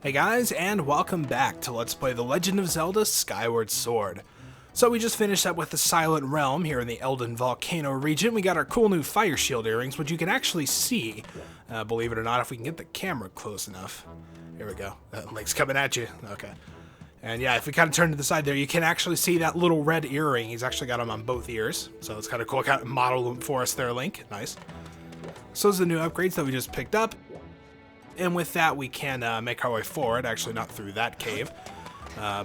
Hey guys, and welcome back to Let's Play The Legend of Zelda Skyward Sword. So we just finished up with the Silent Realm here in the Eldin Volcano region. We got our cool new fire shield earrings, which you can actually see, believe it or not, if we can get the camera close enough. Here we go. That link's coming at you. Okay. And yeah, if we kind of turn to the side there, you can actually see that little red earring. He's actually got them on both ears, so it's kind of cool. Kind of model them for us there, Link. Nice. So those are the new upgrades that we just picked up. And with that, we can make our way forward, actually not through that cave,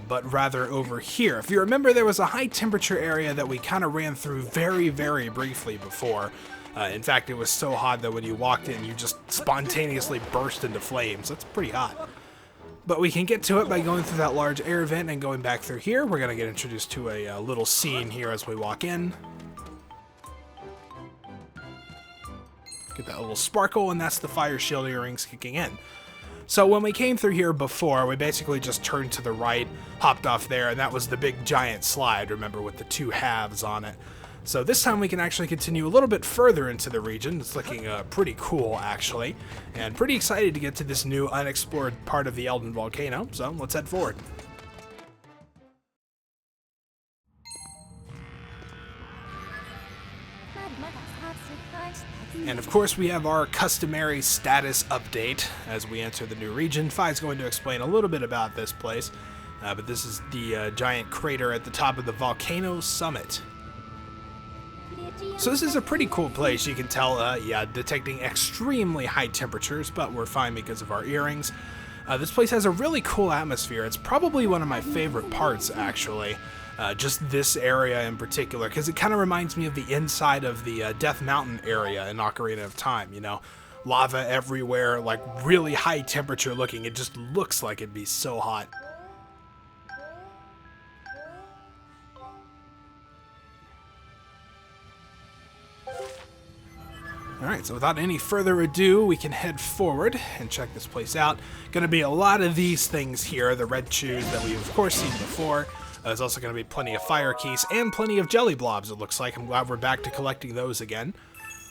but rather over here. If you remember, there was a high temperature area that we kind of ran through very, very briefly before. In fact, it was so hot that when you walked in, you just spontaneously burst into flames. That's pretty hot. But we can get to it by going through that large air vent and going back through here. We're going to get introduced to a little scene here as we walk in. Get that little sparkle, and that's the fire shield earrings kicking in. So when we came through here before, we basically just turned to the right, hopped off there, and that was the big giant slide, remember, with the two halves on it. So this time we can actually continue a little bit further into the region. It's looking pretty cool, actually, and pretty excited to get to this new unexplored part of the Eldin Volcano, so let's head forward. And of course we have our customary status update as we enter the new region. Fi's going to explain a little bit about this place, but this is the giant crater at the top of the volcano summit. So this is a pretty cool place. You can tell, yeah, detecting extremely high temperatures, but we're fine because of our earrings. This place has a really cool atmosphere. It's probably one of my favorite parts, actually. Just this area in particular, because it kind of reminds me of the inside of the Death Mountain area in Ocarina of Time, you know? Lava everywhere, like really high temperature looking. It just looks like it'd be so hot. Alright, so without any further ado, we can head forward and check this place out. Gonna be a lot of these things here, the red shoes that we've of course seen before. There's also going to be plenty of fire keys and plenty of jelly blobs, it looks like. I'm glad we're back to collecting those again.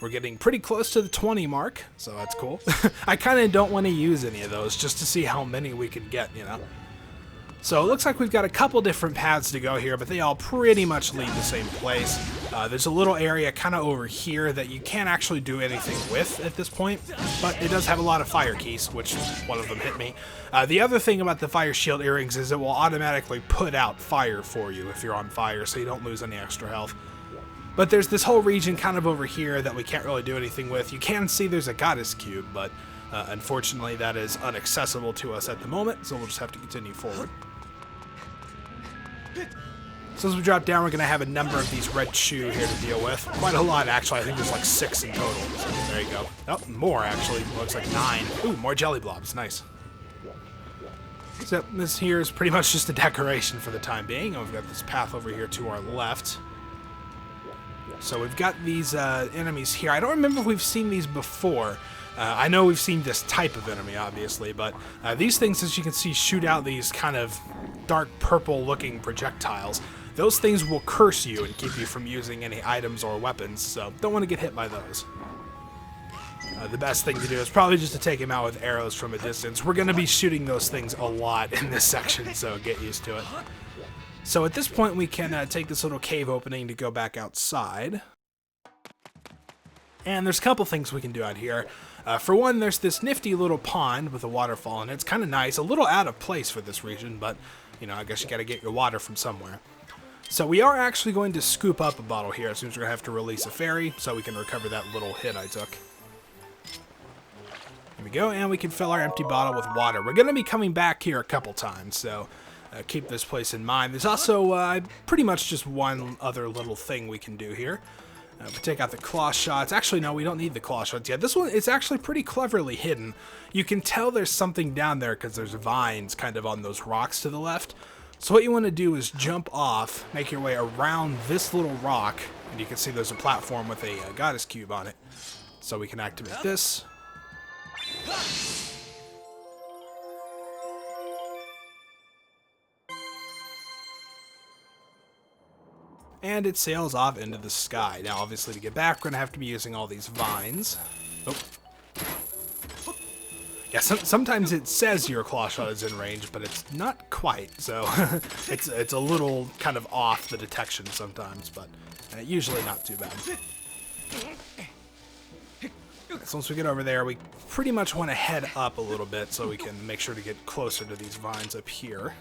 We're getting pretty close to the 20 mark, so that's cool. I kind of don't want to use any of those just to see how many we can get, you know. So it looks like we've got a couple different paths to go here, but they all pretty much lead the same place. There's a little area kind of over here that you can't actually do anything with at this point, but it does have a lot of fire keys, which one of them hit me. The other thing about the fire shield earrings is it will automatically put out fire for you if you're on fire, so you don't lose any extra health. But there's this whole region kind of over here that we can't really do anything with. You can see there's a goddess cube, but unfortunately that is inaccessible to us at the moment, so we'll just have to continue forward. So as we drop down, we're going to have a number of these red shoe here to deal with. Quite a lot, actually. I think there's like 6 in total. So there you go. Oh, more, actually. Looks like 9. Ooh, more jelly blobs. Nice. So this here is pretty much just a decoration for the time being. And we've got this path over here to our left. So we've got these enemies here. I don't remember if we've seen these before. I know we've seen this type of enemy, obviously, but these things, as you can see, shoot out these kind of dark purple-looking projectiles. Those things will curse you and keep you from using any items or weapons, so don't want to get hit by those. The best thing to do is probably just to take him out with arrows from a distance. We're going to be shooting those things a lot in this section, so get used to it. So at this point, we can take this little cave opening to go back outside. And there's a couple things we can do out here. For one, there's this nifty little pond with a waterfall in it. It's kind of nice, a little out of place for this region, but, you know, I guess you got to get your water from somewhere. So we are actually going to scoop up a bottle here as soon as we're going to have to release a fairy, so we can recover that little hit I took. Here we go, and we can fill our empty bottle with water. We're going to be coming back here a couple times, so keep this place in mind. There's also pretty much just one other little thing we can do here. We take out the claw shots. Actually, no, we don't need the claw shots yet. This one is actually pretty cleverly hidden. You can tell there's something down there because there's vines kind of on those rocks to the left. So what you want to do is jump off, make your way around this little rock, and you can see there's a platform with a goddess cube on it. So we can activate this. And it sails off into the sky. Now, obviously, to get back, we're going to have to be using all these vines. Oh. Yeah, sometimes it says your claw shot is in range, but it's not quite. So it's a little kind of off the detection sometimes, but usually not too bad. So once we get over there, we pretty much want to head up a little bit so we can make sure to get closer to these vines up here.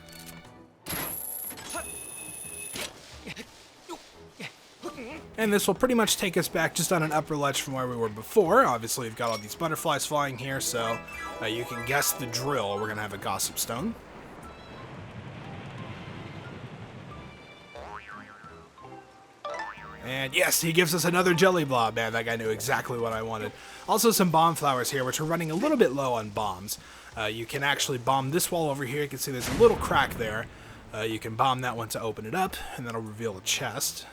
And this will pretty much take us back just on an upper ledge from where we were before. Obviously, we've got all these butterflies flying here, so you can guess the drill. We're going to have a gossip stone. And yes, he gives us another jelly blob. Man, that guy knew exactly what I wanted. Also some bomb flowers here, which are running a little bit low on bombs. You can actually bomb this wall over here. You can see there's a little crack there. You can bomb that one to open it up, and that'll reveal a chest.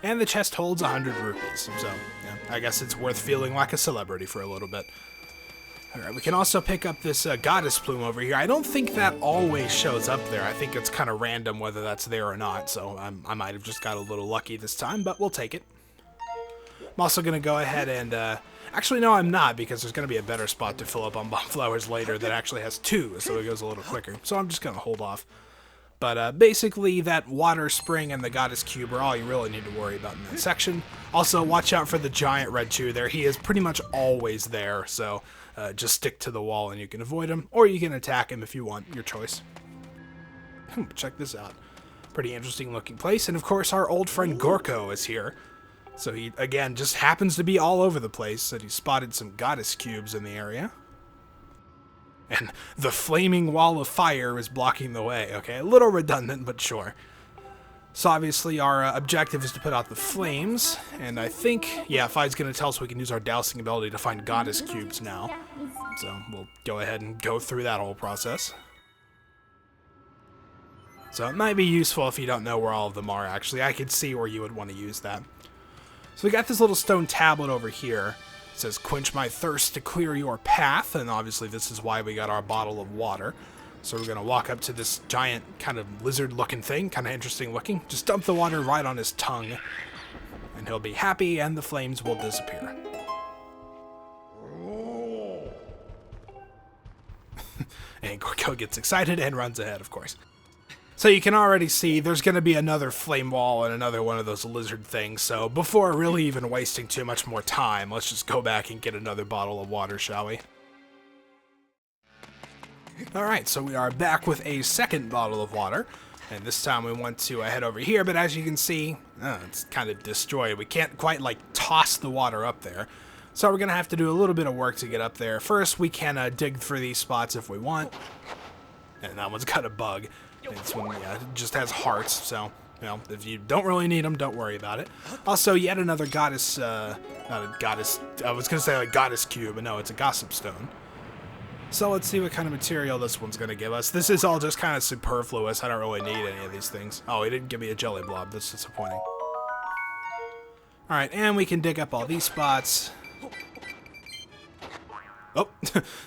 And the chest holds 100 rupees, so yeah, I guess it's worth feeling like a celebrity for a little bit. Alright, we can also pick up this goddess plume over here. I don't think that always shows up there. I think it's kind of random whether that's there or not, so I might have just got a little lucky this time, but we'll take it. I'm also going to go ahead and... actually, no, I'm not, because there's going to be a better spot to fill up on bomb flowers later that actually has 2, so it goes a little quicker. So I'm just going to hold off. But basically, that water spring and the goddess cube are all you really need to worry about in that section. Also, watch out for the giant red chew there. He is pretty much always there, so just stick to the wall and you can avoid him. Or you can attack him if you want, your choice. Check this out. Pretty interesting looking place. And of course, our old friend Gorko is here. So he, again, just happens to be all over the place. And he spotted some goddess cubes in the area. And the flaming wall of fire is blocking the way. Okay, a little redundant, but sure. So obviously our objective is to put out the flames. And I think, yeah, Fide's going to tell us we can use our dousing ability to find goddess cubes now. So we'll go ahead and go through that whole process. So it might be useful if you don't know where all of them are, actually. I could see where you would want to use that. So we got this little stone tablet over here. It says, quench my thirst to clear your path, and obviously this is why we got our bottle of water. So we're going to walk up to this giant kind of lizard-looking thing, kind of interesting looking. Just dump the water right on his tongue, and he'll be happy, and the flames will disappear. And Gorko gets excited and runs ahead, of course. So you can already see there's going to be another flame wall and another one of those lizard things, so before really even wasting too much more time, let's just go back and get another bottle of water, shall we? Alright, so we are back with a second bottle of water, and this time we want to head over here, but as you can see, it's kind of destroyed. We can't quite, like, toss the water up there, so we're going to have to do a little bit of work to get up there. First, we can dig for these spots if we want, and that one's got a bug. It's one, yeah, it just has hearts, so, you know, if you don't really need them, don't worry about it. Also, yet another goddess, not a goddess, I was going to say like goddess cube, but no, it's a gossip stone. So let's see what kind of material this one's going to give us. This is all just kind of superfluous. I don't really need any of these things. Oh, he didn't give me a jelly blob. That's disappointing. Alright, and we can dig up all these spots. Oh,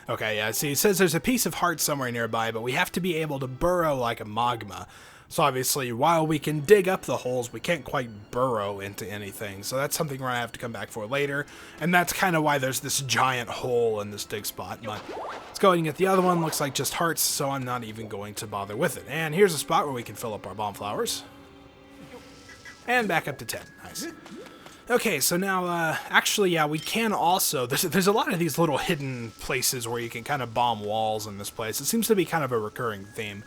okay, yeah, see, it says there's a piece of heart somewhere nearby, but we have to be able to burrow like a magma. So obviously, while we can dig up the holes, we can't quite burrow into anything. So that's something we're going to have to come back for later. And that's kind of why there's this giant hole in this dig spot. But let's go ahead and get the other one. Looks like just hearts, so I'm not even going to bother with it. And here's a spot where we can fill up our bomb flowers. And back up to 10. Nice. Okay, so now, actually, yeah, we can also, there's a lot of these little hidden places where you can kind of bomb walls in this place. It seems to be kind of a recurring theme.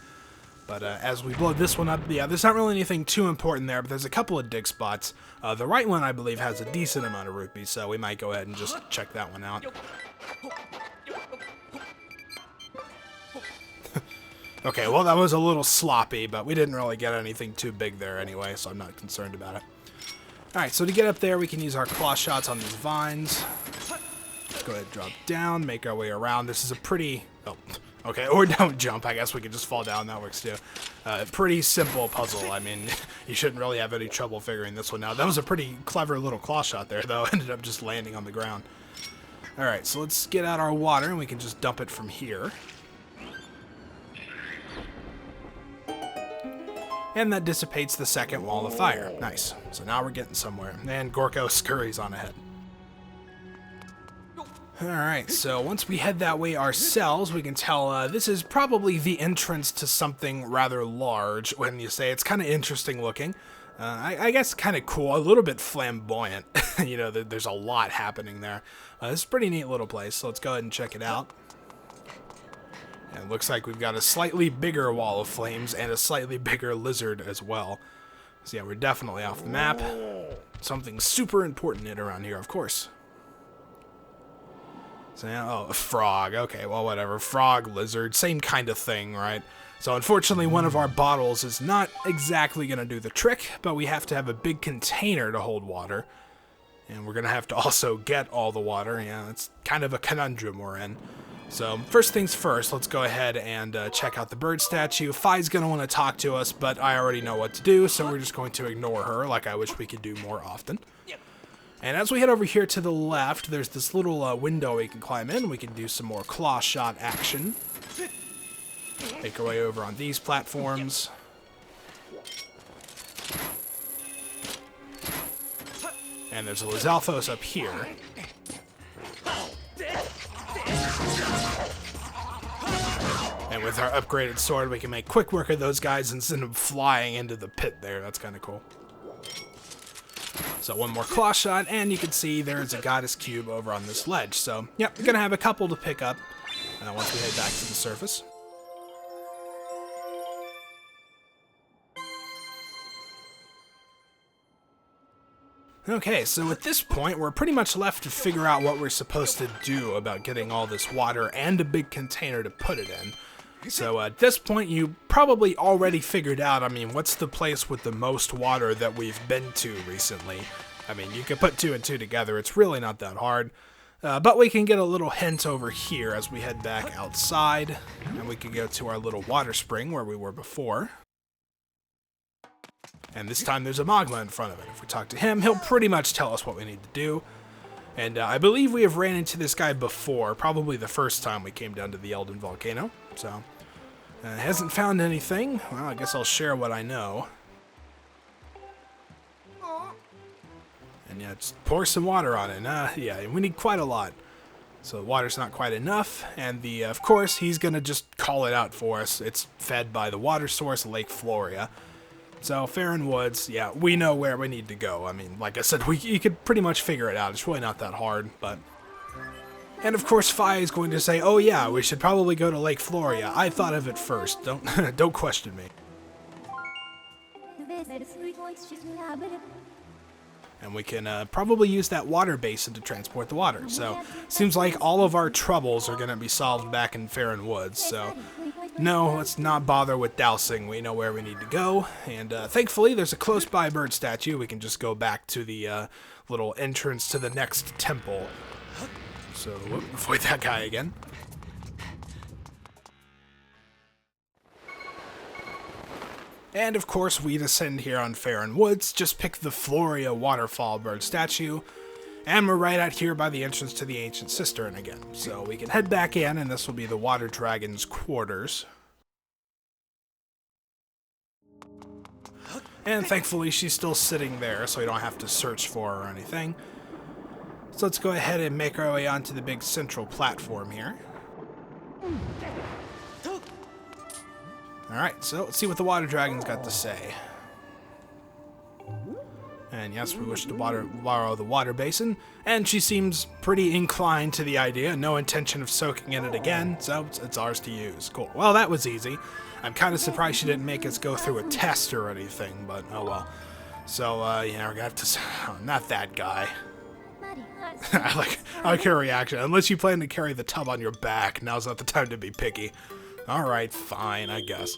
But as we blow this one up, yeah, there's not really anything too important there, but there's a couple of dig spots. The right one, I believe, has a decent amount of rupees, so we might go ahead and just check that one out. Okay, well, that was a little sloppy, but we didn't really get anything too big there anyway, so I'm not concerned about it. Alright, so to get up there, we can use our claw shots on these vines. Go ahead and drop down, make our way around. This is a pretty... Oh, okay, or don't jump. I guess we could just fall down. That works too. Pretty simple puzzle. I mean, you shouldn't really have any trouble figuring this one out. That was a pretty clever little claw shot there, though. Ended up just landing on the ground. Alright, so let's get out our water, and we can just dump it from here. and that dissipates the second wall of fire. Nice. So now we're getting somewhere. And Gorko scurries on ahead. Alright, so once we head that way ourselves, we can tell this is probably the entrance to something rather large. When you say it's kind of interesting looking. I guess kind of cool, a little bit flamboyant. You know, there's a lot happening there. It's a pretty neat little place, so let's go ahead and check it out. And it looks like we've got a slightly bigger wall of flames and a slightly bigger lizard as well. So yeah, we're definitely off the map. Something super important in around here, of course. So yeah, oh, a frog. Okay, well, whatever. Frog, lizard, same kind of thing, right? So unfortunately, one of our bottles is not exactly going to do the trick, but we have to have a big container to hold water. And we're going to have to also get all the water. Yeah, it's kind of a conundrum we're in. So first things first, let's go ahead and check out the bird statue. Fi's going to want to talk to us, but I already know what to do, so we're just going to ignore her, like I wish we could do more often. And as we head over here to the left, there's this little window we can climb in. We can do some more claw shot action. Make our way over on these platforms. And there's a Lizalfos up here. And with our upgraded sword, we can make quick work of those guys and send them flying into the pit there. That's kind of cool. So one more claw shot, and you can see there's a goddess cube over on this ledge. So, yep, we're going to have a couple to pick up once we head back to the surface. Okay, so at this point, we're pretty much left to figure out what we're supposed to do about getting all this water and a big container to put it in. So at this point, you probably already figured out, I mean, what's the place with the most water that we've been to recently? I mean, you can put two and two together. It's really not that hard. But we can get a little hint over here as we head back outside. And we can go to our little water spring where we were before. And this time there's a Magma in front of it. If we talk to him, he'll pretty much tell us what we need to do. And I believe we have ran into this guy before, probably the first time we came down to the Eldin Volcano. So, hasn't found anything. Well, I guess I'll share what I know. And yeah, just pour some water on it. Yeah, we need quite a lot. So the water's not quite enough. And of course, he's going to just call it out for us. It's fed by the water source, Lake Floria. So, Farron Woods, yeah, we know where we need to go. I mean, like I said, you could pretty much figure it out. It's really not that hard, but... And of course, Fi is going to say, oh yeah, we should probably go to Lake Floria. I thought of it first. Don't question me. And we can probably use that water basin to transport the water. So, seems like all of our troubles are going to be solved back in Farron Woods. So, no, let's not bother with dousing. We know where we need to go. And thankfully, there's a close by bird statue. We can just go back to the little entrance to the next temple. So, avoid that guy again. And of course, we descend here on Farron Woods, just pick the Floria Waterfall bird statue, and we're right out here by the entrance to the Ancient Cistern again. So we can head back in, and this will be the Water Dragon's quarters. And thankfully, she's still sitting there, so we don't have to search for her or anything. So let's go ahead and make our way onto the big central platform here. Alright, so let's see what the Water Dragon's got to say. And yes, we wish to borrow the water basin, and she seems pretty inclined to the idea, no intention of soaking in it again, so it's ours to use. Cool. Well, that was easy. I'm kind of surprised she didn't make us go through a test or anything, but oh well. So, yeah, we're gonna have to... Oh, not that guy. I like her reaction. Unless you plan to carry the tub on your back, now's not the time to be picky. Alright, fine, I guess.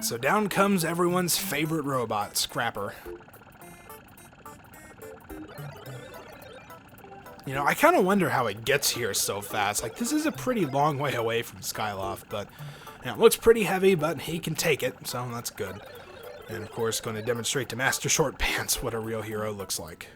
So down comes everyone's favorite robot, Scrapper. You know, I kind of wonder how it gets here so fast. Like, this is a pretty long way away from Skyloft, but you know, it looks pretty heavy, but he can take it, so that's good. And of course, going to demonstrate to Master Short Pants what a real hero looks like.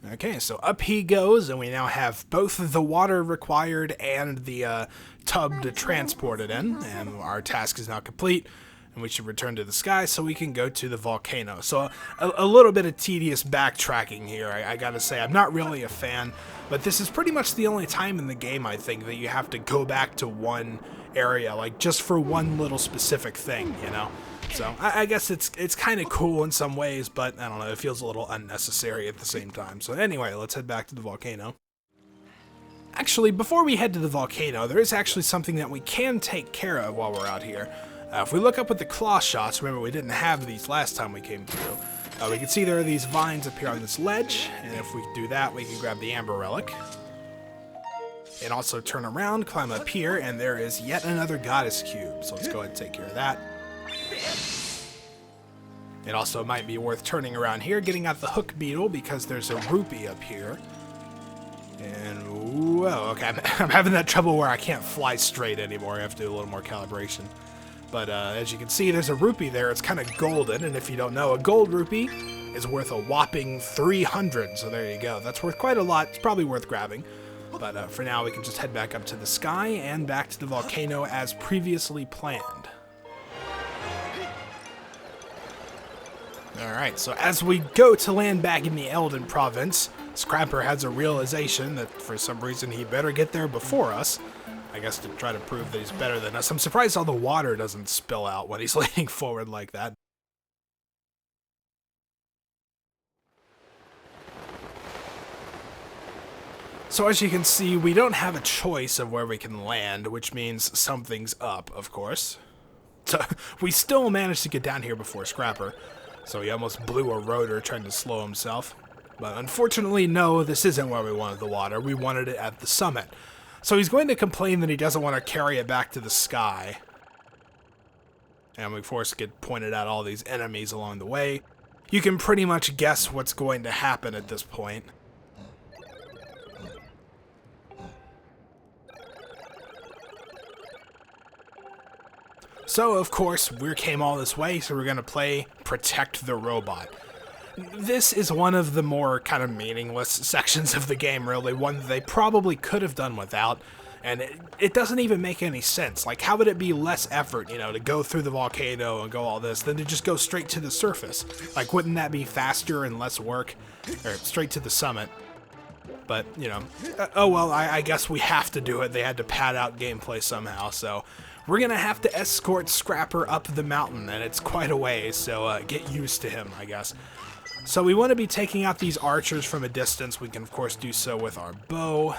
Okay, so up he goes, and we now have both the water required and the tub to transport it in, and our task is now complete, and we should return to the sky so we can go to the volcano. So a little bit of tedious backtracking here, I gotta say. I'm not really a fan, but this is pretty much the only time in the game, I think, that you have to go back to one area, like just for one little specific thing, you know? So I guess it's kind of cool in some ways, but I don't know, it feels a little unnecessary at the same time. So anyway, let's head back to the volcano. Actually, before we head to the volcano, there is actually something that we can take care of while we're out here. If we look up with the claw shots, remember we didn't have these last time we came through. We can see there are these vines up here on this ledge, and if we do that, we can grab the amber relic. And also turn around, climb up here, and there is yet another goddess cube. So let's go ahead and take care of that. It also might be worth turning around here, getting out the hook beetle, because there's a rupee up here. And, whoa, okay, I'm having that trouble where I can't fly straight anymore. I have to do a little more calibration. But as you can see, there's a rupee there. It's kind of golden, and if you don't know, a gold rupee is worth a whopping 300. So there you go. That's worth quite a lot. It's probably worth grabbing. But for now, we can just head back up to the sky and back to the volcano as previously planned. Alright, so as we go to land back in the Eldin province, Scrapper has a realization that for some reason he better get there before us. I guess to try to prove that he's better than us. I'm surprised all the water doesn't spill out when he's leaning forward like that. So as you can see, we don't have a choice of where we can land, which means something's up, of course. So we still managed to get down here before Scrapper. So he almost blew a rotor trying to slow himself. But unfortunately, no, this isn't where we wanted the water. We wanted it at the summit. So he's going to complain that he doesn't want to carry it back to the sky. And we, of course, get pointed out all these enemies along the way. You can pretty much guess what's going to happen at this point. So, of course, we came all this way, so we're going to play Protect the Robot. This is one of the more kind of meaningless sections of the game, really, one that they probably could have done without, and it doesn't even make any sense. Like, how would it be less effort, you know, to go through the volcano and go all this, than to just go straight to the surface? Like, wouldn't that be faster and less work? Or straight to the summit. But, you know, oh well, I guess we have to do it. They had to pad out gameplay somehow, so we're going to have to escort Scrapper up the mountain, and it's quite a ways, so get used to him, I guess. So we want to be taking out these archers from a distance. We can, of course, do so with our bow.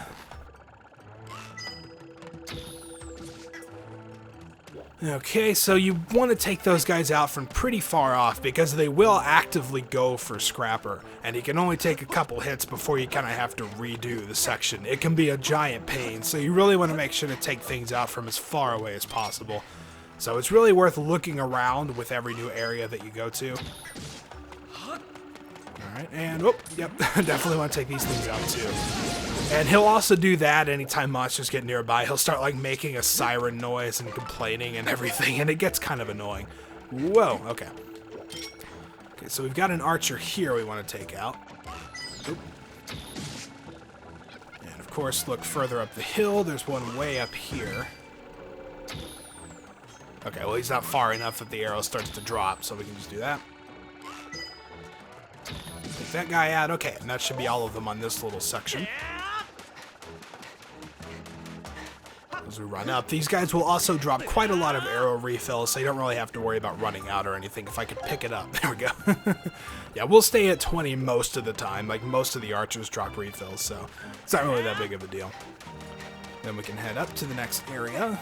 Okay, so you want to take those guys out from pretty far off because they will actively go for Scrapper, and he can only take a couple hits before you kind of have to redo the section. It can be a giant pain, so you really want to make sure to take things out from as far away as possible. So it's really worth looking around with every new area that you go to. Alright, and, oh, yep, definitely want to take these things out too. And he'll also do that anytime monsters get nearby. He'll start, like, making a siren noise and complaining and everything, and it gets kind of annoying. Whoa, okay. Okay, so we've got an archer here we want to take out. Oop. And, of course, look further up the hill. There's one way up here. Okay, well, he's not far enough that the arrow starts to drop, so we can just do that. Take that guy out. Okay, and that should be all of them on this little section. As we run up, these guys will also drop quite a lot of arrow refills, so you don't really have to worry about running out or anything. If I could pick it up. There we go. Yeah, we'll stay at 20 most of the time. Like, most of the archers drop refills, so it's not really that big of a deal. Then we can head up to the next area.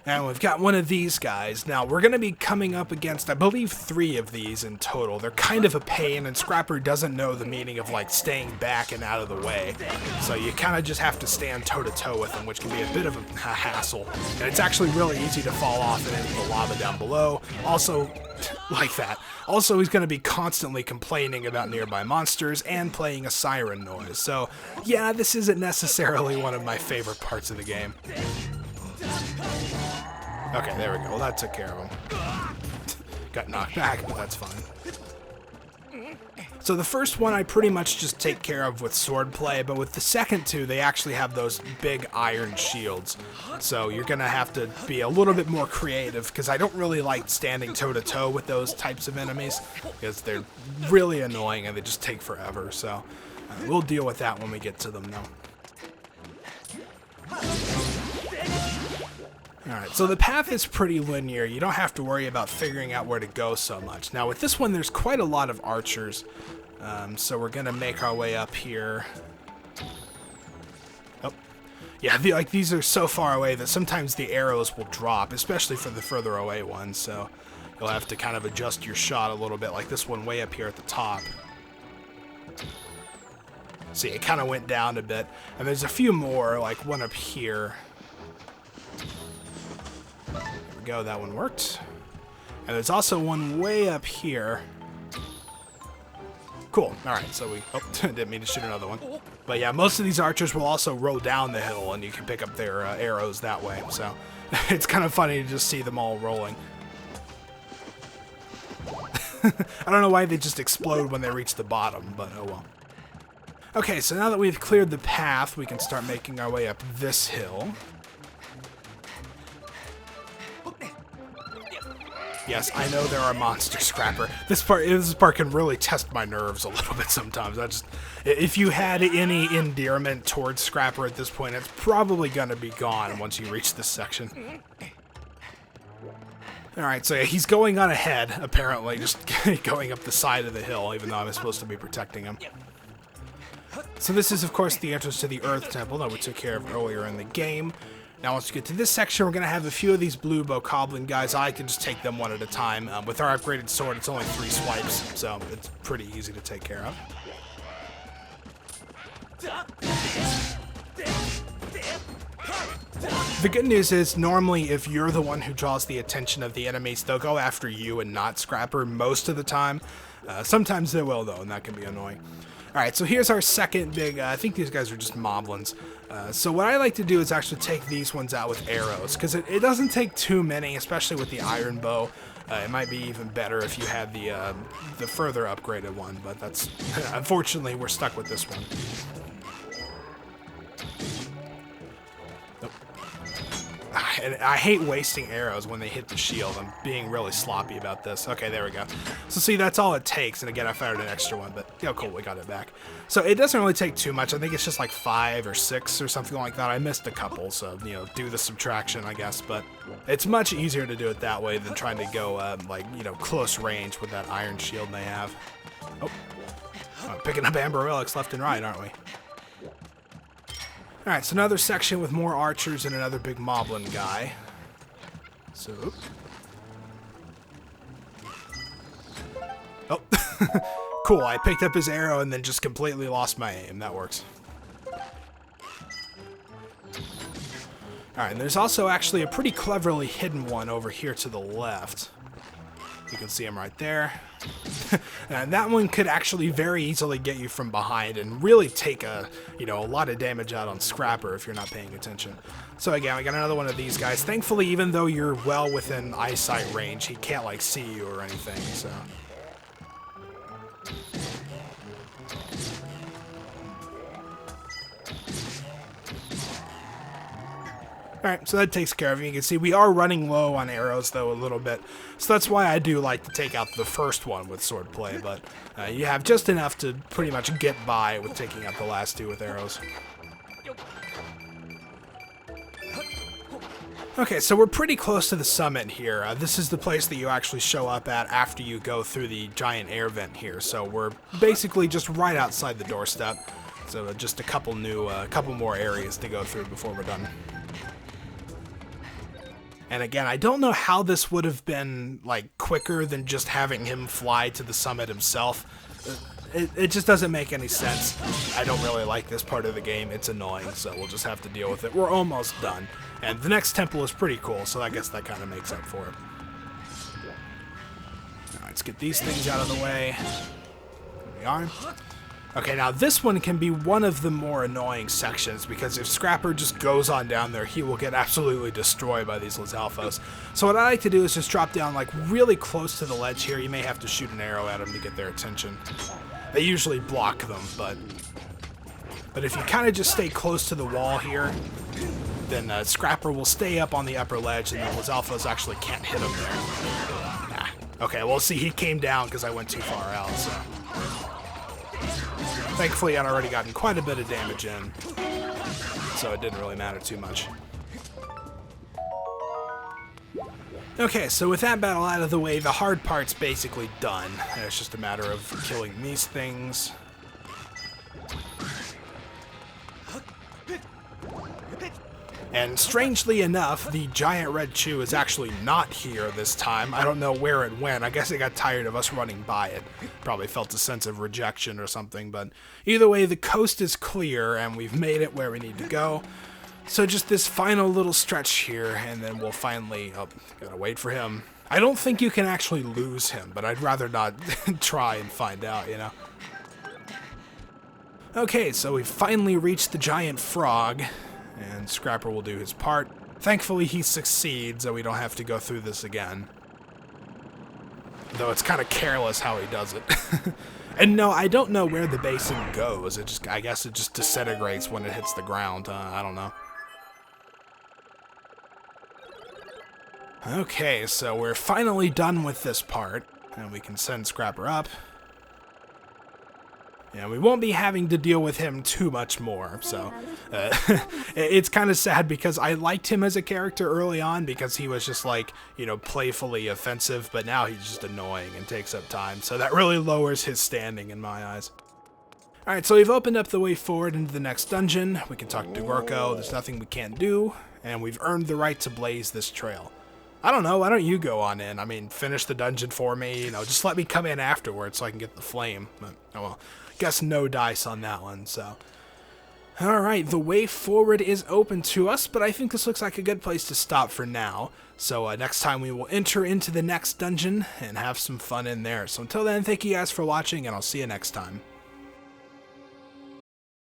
And we've got one of these guys. Now, we're going to be coming up against, I believe, 3 of these in total. They're kind of a pain, and Scrapper doesn't know the meaning of, like, staying back and out of the way. So you kind of just have to stand toe-to-toe with him, which can be a bit of a hassle. And it's actually really easy to fall off and into the lava down below. Also, like that. Also, he's going to be constantly complaining about nearby monsters and playing a siren noise. So, yeah, this isn't necessarily one of my favorite parts of the game. Okay, there we go. Well, that took care of him. Got knocked back, but that's fine. So the first one I pretty much just take care of with swordplay, but with the second two, they actually have those big iron shields. So you're gonna have to be a little bit more creative, because I don't really like standing toe-to-toe with those types of enemies, because they're really annoying and they just take forever. So we'll deal with that when we get to them, though. Alright, so the path is pretty linear. You don't have to worry about figuring out where to go so much. Now with this one, there's quite a lot of archers. So we're going to make our way up here. Oh, yeah, like these are so far away that sometimes the arrows will drop, especially for the further away ones. So you'll have to kind of adjust your shot a little bit, like this one way up here at the top. See, it kind of went down a bit. And there's a few more, like one up here. There we go, that one worked. And there's also one way up here. Cool. Alright, so we... Oh, didn't mean to shoot another one. But yeah, most of these archers will also row down the hill, and you can pick up their arrows that way. So it's kind of funny to just see them all rolling. I don't know why they just explode when they reach the bottom, but oh well. Okay, so now that we've cleared the path, we can start making our way up this hill. Yes, I know there are monsters, Scrapper. This part can really test my nerves a little bit sometimes. If you had any endearment towards Scrapper at this point, it's probably gonna be gone once you reach this section. Alright, so yeah, he's going on ahead, apparently, just going up the side of the hill, even though I'm supposed to be protecting him. So this is, of course, the entrance to the Earth Temple that we took care of earlier in the game. Now, once we get to this section, we're going to have a few of these blue bokoblin guys. I can just take them one at a time. With our upgraded sword, it's only 3 swipes, so it's pretty easy to take care of. The good news is, normally, if you're the one who draws the attention of the enemies, they'll go after you and not Scrapper most of the time. Sometimes they will, though, and that can be annoying. Alright, so here's our second big, I think these guys are just moblins. So what I like to do is actually take these ones out with arrows, because it doesn't take too many, especially with the iron bow. It might be even better if you had the further upgraded one, but that's, unfortunately, we're stuck with this one. And I hate wasting arrows when they hit the shield. I'm being really sloppy about this. Okay, there we go. So see, that's all it takes. And again, I fired an extra one, but yeah, cool, we got it back. So it doesn't really take too much. I think it's just like 5 or 6 or something like that. I missed a couple, so, you know, do the subtraction, I guess. But it's much easier to do it that way than trying to go, like, you know, close range with that iron shield they have. Oh, picking up amber relics left and right, aren't we? Alright, so another section with more archers and another big moblin guy. So... Oh, cool, I picked up his arrow and then just completely lost my aim. That works. Alright, and there's also actually a pretty cleverly hidden one over here to the left. You can see him right there. And that one could actually very easily get you from behind and really take a lot of damage out on Scrapper if you're not paying attention. So again, we got another one of these guys. Thankfully, even though you're well within eyesight range, he can't like see you or anything, so. Alright, so that takes care of it. You can see we are running low on arrows, though, a little bit. So that's why I do like to take out the first one with swordplay, but you have just enough to pretty much get by with taking out the last 2 with arrows. Okay, so we're pretty close to the summit here. This is the place that you actually show up at after you go through the giant air vent here. So we're basically just right outside the doorstep. So just a couple more areas to go through before we're done. And again, I don't know how this would have been, like, quicker than just having him fly to the summit himself. It just doesn't make any sense. I don't really like this part of the game. It's annoying, so we'll just have to deal with it. We're almost done. And the next temple is pretty cool, so I guess that kind of makes up for it. Alright, let's get these things out of the way. There we are. Okay, now this one can be one of the more annoying sections, because if Scrapper just goes on down there, he will get absolutely destroyed by these Lizalfos. So what I like to do is just drop down like really close to the ledge here. You may have to shoot an arrow at them to get their attention. They usually block them, but if you kind of just stay close to the wall here, then Scrapper will stay up on the upper ledge, and then Lizalfos actually can't hit him there. Nah. Okay, well, see, he came down because I went too far out, so... Thankfully, I'd already gotten quite a bit of damage in, so it didn't really matter too much. Okay, so with that battle out of the way, the hard part's basically done. And it's just a matter of killing these things. And strangely enough, the giant red chew is actually not here this time. I don't know where it went. I guess it got tired of us running by it. Probably felt a sense of rejection or something, but either way, the coast is clear and we've made it where we need to go. So just this final little stretch here, and then we'll finally... Oh, gotta wait for him. I don't think you can actually lose him, but I'd rather not try and find out, you know? Okay, so we've finally reached the giant frog, and Scrapper will do his part. Thankfully, he succeeds, so we don't have to go through this again. Though it's kind of careless how he does it. And no, I don't know where the basin goes. I guess it just disintegrates when it hits the ground. I don't know. Okay, so we're finally done with this part, and we can send Scrapper up. Yeah, we won't be having to deal with him too much more, so it's kind of sad because I liked him as a character early on because he was just like, you know, playfully offensive, but now he's just annoying and takes up time, so that really lowers his standing in my eyes. Alright, so we've opened up the way forward into the next dungeon. We can talk to Gorko, there's nothing we can't do, and we've earned the right to blaze this trail. I don't know, why don't you go on in? I mean, finish the dungeon for me, you know, just let me come in afterwards so I can get the flame. But, oh well, guess no dice on that one, so. Alright, the way forward is open to us, but I think this looks like a good place to stop for now. So next time we will enter into the next dungeon and have some fun in there. So until then, thank you guys for watching, and I'll see you next time.